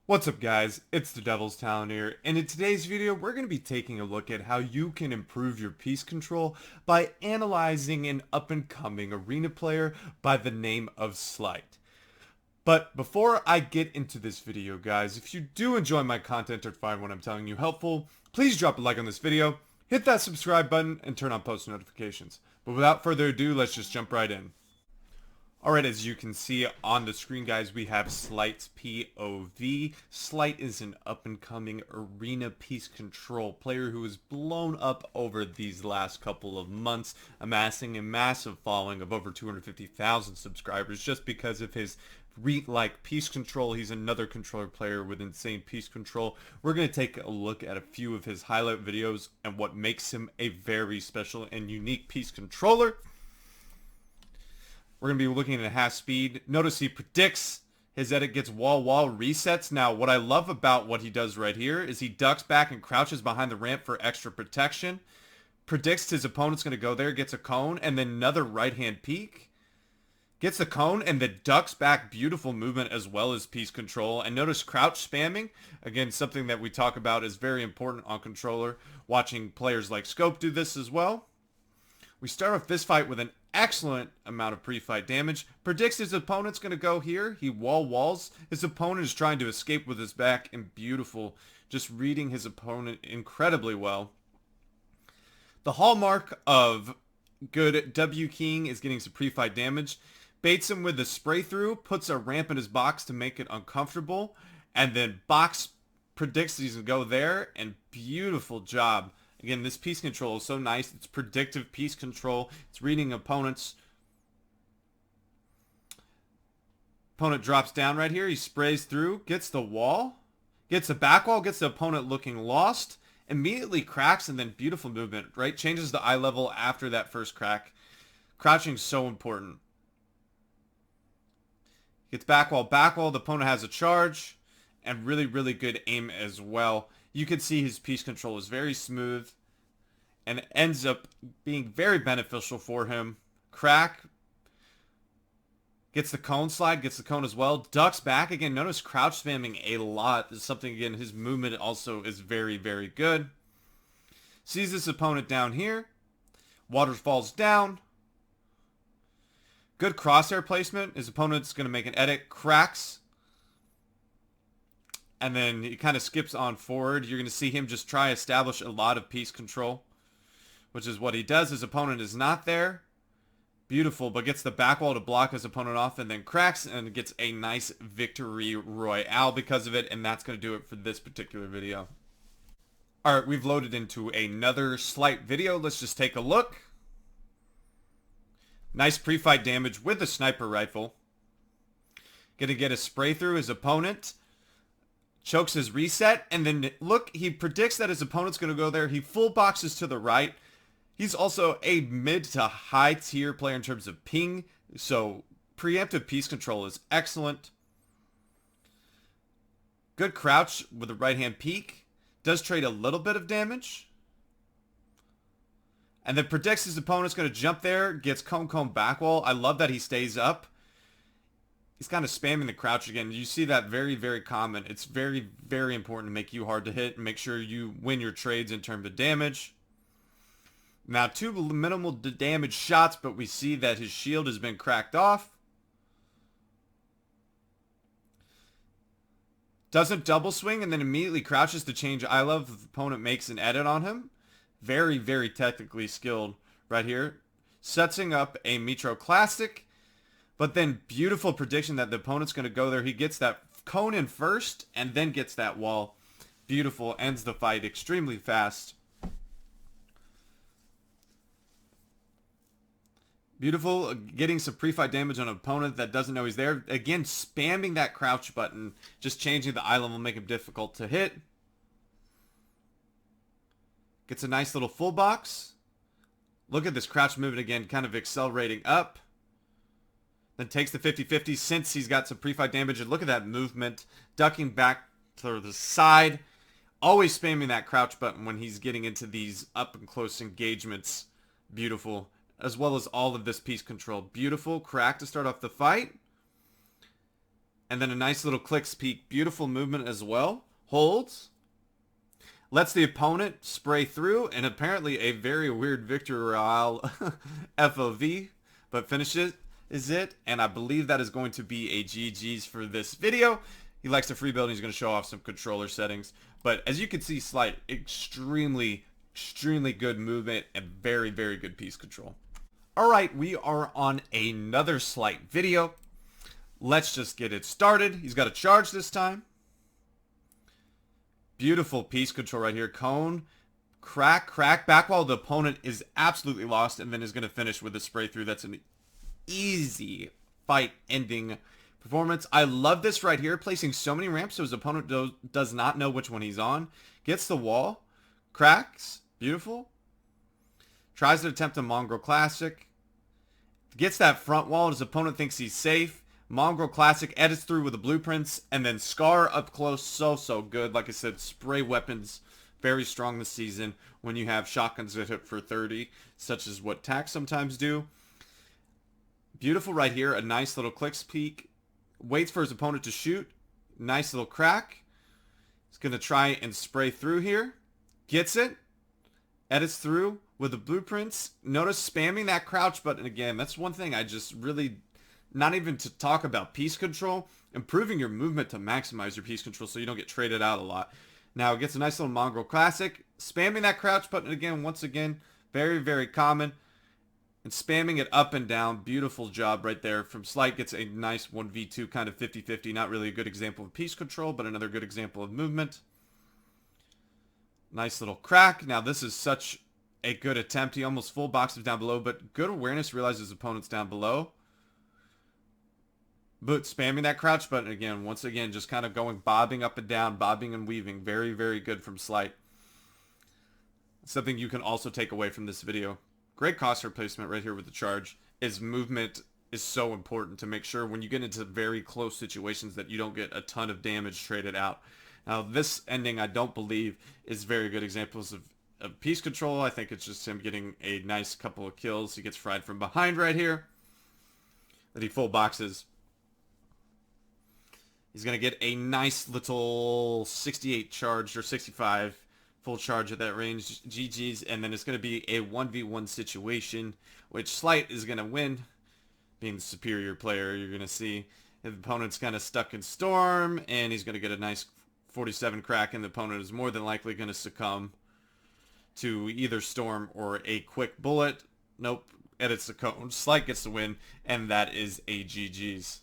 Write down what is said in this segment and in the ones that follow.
What's up guys, it's the Devil's Talon here, and in today's video we're going to be taking a look at how you can improve your piece control by analyzing an up-and-coming arena player by the name of Slite. But before I get into this video guys, if you do enjoy my content or find what I'm telling you helpful, please drop a like on this video, hit that subscribe button, and turn on post notifications. But without further ado, let's just jump right in. Alright, as you can see on the screen, guys, we have Slite's POV. Slite is an up-and-coming arena piece control player who has blown up over these last couple of months, amassing a massive following of over 250,000 subscribers just because of his like piece control. He's another controller player with insane piece control. We're going to take a look at a few of his highlight videos and what makes him a very special and unique piece controller. We're going to be looking at half speed. Notice he predicts. His edit gets wall resets. Now, what I love about what he does right here is he ducks back and crouches behind the ramp for extra protection. Predicts his opponent's going to go there, gets a cone, and then another right-hand peek. Gets the cone and then ducks back. Beautiful movement as well as piece control. And notice crouch spamming. Again, something that we talk about is very important on controller. Watching players like Scope do this as well. We start off this fight with an excellent amount of pre-fight damage. Predicts his opponent's going to go here. He walls. His opponent is trying to escape with his back, and beautiful. Just reading his opponent incredibly well. The hallmark of good W keying is getting some pre-fight damage. Baits him with the spray through, puts a ramp in his box to make it uncomfortable, and then box predicts he's going to go there, and beautiful job. Again, this piece control is so nice. It's predictive piece control. It's reading opponents. Opponent drops down right here. He sprays through, gets the wall, gets the back wall, gets the opponent looking lost, immediately cracks, and then beautiful movement, right? Changes the eye level after that first crack. Crouching is so important. Gets back wall, the opponent has a charge, and really good aim as well. You can see his piece control is very smooth and it ends up being very beneficial for him. Crack. Gets the cone slide, gets the cone as well. Ducks back. Again, notice crouch spamming a lot. This is something, again, his movement also is very good. Sees this opponent down here. Waterfalls down. Good crosshair placement. His opponent's going to make an edit. Cracks. And then he kind of skips on forward. You're going to see him just try to establish a lot of piece control, which is what he does. His opponent is not there. Beautiful, but gets the back wall to block his opponent off and then cracks and gets a nice victory royale because of it. And that's going to do it for this particular video. All right, we've loaded into another Slite video. Let's just take a look. Nice pre-fight damage with the sniper rifle. Going to get a spray through his opponent. Chokes his reset, and then look, he predicts that his opponent's going to go there. He full boxes to the right. He's also a mid to high tier player in terms of ping, so preemptive piece control is excellent. Good crouch with the right hand peek. Does trade a little bit of damage. And then predicts his opponent's going to jump there, gets cone back wall. I love that he stays up. He's kind of spamming the crouch again. You see that very common. It's very important to make you hard to hit and make sure you win your trades in terms of damage. Now, two minimal damage shots, but we see that his shield has been cracked off. Doesn't double swing and then immediately crouches to change eye level if the opponent makes an edit on him. Very technically skilled right here. Setting up a Metro Classic. But then beautiful prediction that the opponent's going to go there. He gets that cone in first and then gets that wall. Beautiful. Ends the fight extremely fast. Beautiful. Getting some pre-fight damage on an opponent that doesn't know he's there. Again, spamming that crouch button. Just changing the eye level will make him difficult to hit. Gets a nice little full box. Look at this crouch movement again. Kind of accelerating up. Then takes the 50-50 since he's got some pre-fight damage. And look at that movement. Ducking back to the side. Always spamming that crouch button when he's getting into these up and close engagements. Beautiful. As well as all of this piece control. Beautiful. Crack to start off the fight. And then a nice little clicks peek. Beautiful movement as well. Holds. Lets the opponent spray through, and apparently a very weird Victor Royale FOV, but finishes is it, and I believe that is going to be a GG's for this video. He likes to free build, and he's going to show off some controller settings. But as you can see, Slite, extremely good movement and very good piece control. Alright, we are on another Slite video. Let's just get it started. He's got a charge this time. Beautiful piece control right here. Cone, crack, back while the opponent is absolutely lost, and then is going to finish with a spray through. That's an easy fight ending performance. I love this right here, placing so many ramps so his opponent does not know which one he's on. Gets the wall, cracks, beautiful. Tries to attempt a Mongrel Classic. Gets that front wall, his opponent thinks he's safe. Mongrel Classic, edits through with the blueprints, and then Scar up close, so good. Like I said, spray weapons, very strong this season when you have shotguns that hit for 30, such as what Tac sometimes do. Beautiful right here, a nice little clicks peek. Waits for his opponent to shoot. Nice little crack. He's going to try and spray through here. Gets it. Edits through with the blueprints. Notice spamming that crouch button again. That's one thing I just really... Not even to talk about piece control, improving your movement to maximize your piece control so you don't get traded out a lot. Now it gets a nice little Mongrel Classic. Spamming that crouch button again, once again, very common. And spamming it up and down, beautiful job right there from Slite. Gets a nice 1v2 kind of 50-50. Not really a good example of piece control, but another good example of movement. Nice little crack. Now this is such a good attempt. He almost full boxes down below, but good awareness, realizes his opponent's down below. But spamming that crouch button again, once again, just kind of going bobbing up and down, bobbing and weaving. Very good from Slite. Something you can also take away from this video. Great cost replacement right here with the charge. Is movement is so important to make sure when you get into very close situations that you don't get a ton of damage traded out. Now this ending I don't believe is very good examples of piece control. I think it's just him getting a nice couple of kills. He gets fried from behind right here. That he full boxes. He's going to get a nice little 68 charged, or 65 full charge at that range. GG's. And then it's going to be a 1v1 situation, which Slite is going to win. Being the superior player, you're going to see his opponent's kind of stuck in Storm, and he's going to get a nice 47 crack, and the opponent is more than likely going to succumb to either Storm or a quick bullet. Nope. Edits the cone. Slite gets the win, and that is a GG's.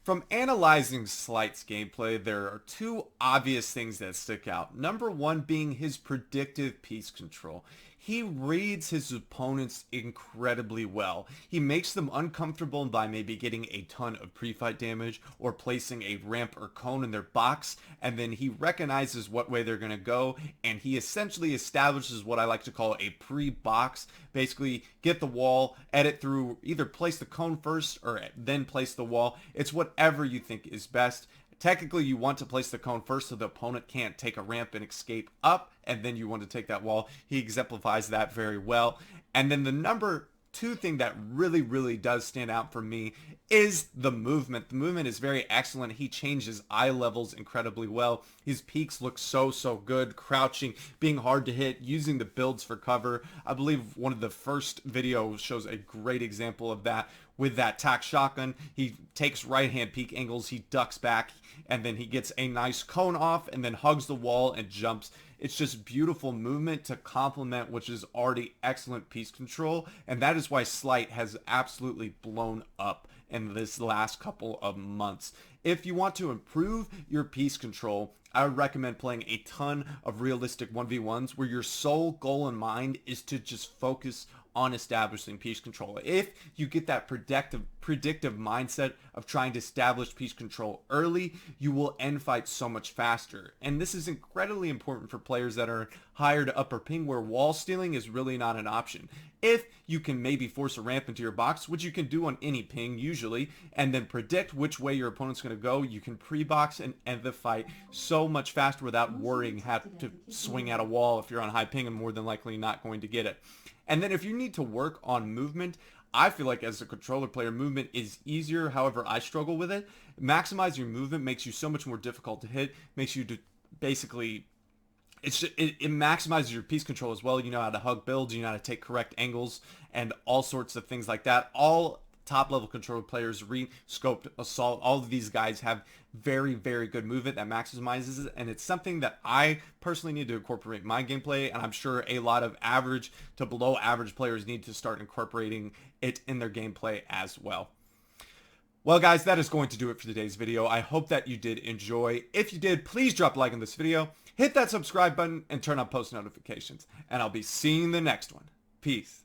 From analyzing Slite's gameplay, there are two obvious things that stick out. Number one being his predictive piece control. He reads his opponents incredibly well. He makes them uncomfortable by maybe getting a ton of pre-fight damage or placing a ramp or cone in their box, and then he recognizes what way they're going to go, and he essentially establishes what I like to call a pre-box. Basically, get the wall, edit through, either place the cone first or then place the wall. It's whatever you think is best. Technically, you want to place the cone first so the opponent can't take a ramp and escape up, and then you want to take that wall. He exemplifies that very well. And then the number two thing that really does stand out for me is the movement. The movement is very excellent. He changes eye levels incredibly well. His peaks look so good. Crouching, being hard to hit, using the builds for cover. I believe one of the first videos shows a great example of that. With that Tac shotgun, he takes right-hand peek angles, he ducks back, and then he gets a nice cone off, and then hugs the wall and jumps. It's just beautiful movement to complement, which is already excellent piece control, and that is why Slite has absolutely blown up in this last couple of months. If you want to improve your piece control, I would recommend playing a ton of realistic 1v1s where your sole goal in mind is to just focus on establishing piece control. If you get that predictive mindset of trying to establish piece control early, you will end fights so much faster. And this is incredibly important for players that are higher to upper ping where wall stealing is really not an option. If you can maybe force a ramp into your box, which you can do on any ping usually, and then predict which way your opponent's going to go, you can pre-box and end the fight so much faster without worrying having to swing at a wall if you're on high ping and more than likely not going to get it. And then if you need to work on movement, I feel like as a controller player, movement is easier. However, I struggle with it. Maximize your movement makes you so much more difficult to hit, makes you basically, it maximizes your piece control as well. You know how to hug builds, you know how to take correct angles, and all sorts of things like that. All top level controller players, Scoped, Assault, all of these guys have very, very good movement that maximizes it, and it's something that I personally need to incorporate in my gameplay, and I'm sure a lot of average to below average players need to start incorporating it in their gameplay as well. Well, guys, that is going to do it for today's video. I hope that you did enjoy. If you did, please drop a like on this video, hit that subscribe button, and turn on post notifications. And I'll be seeing the next one. Peace.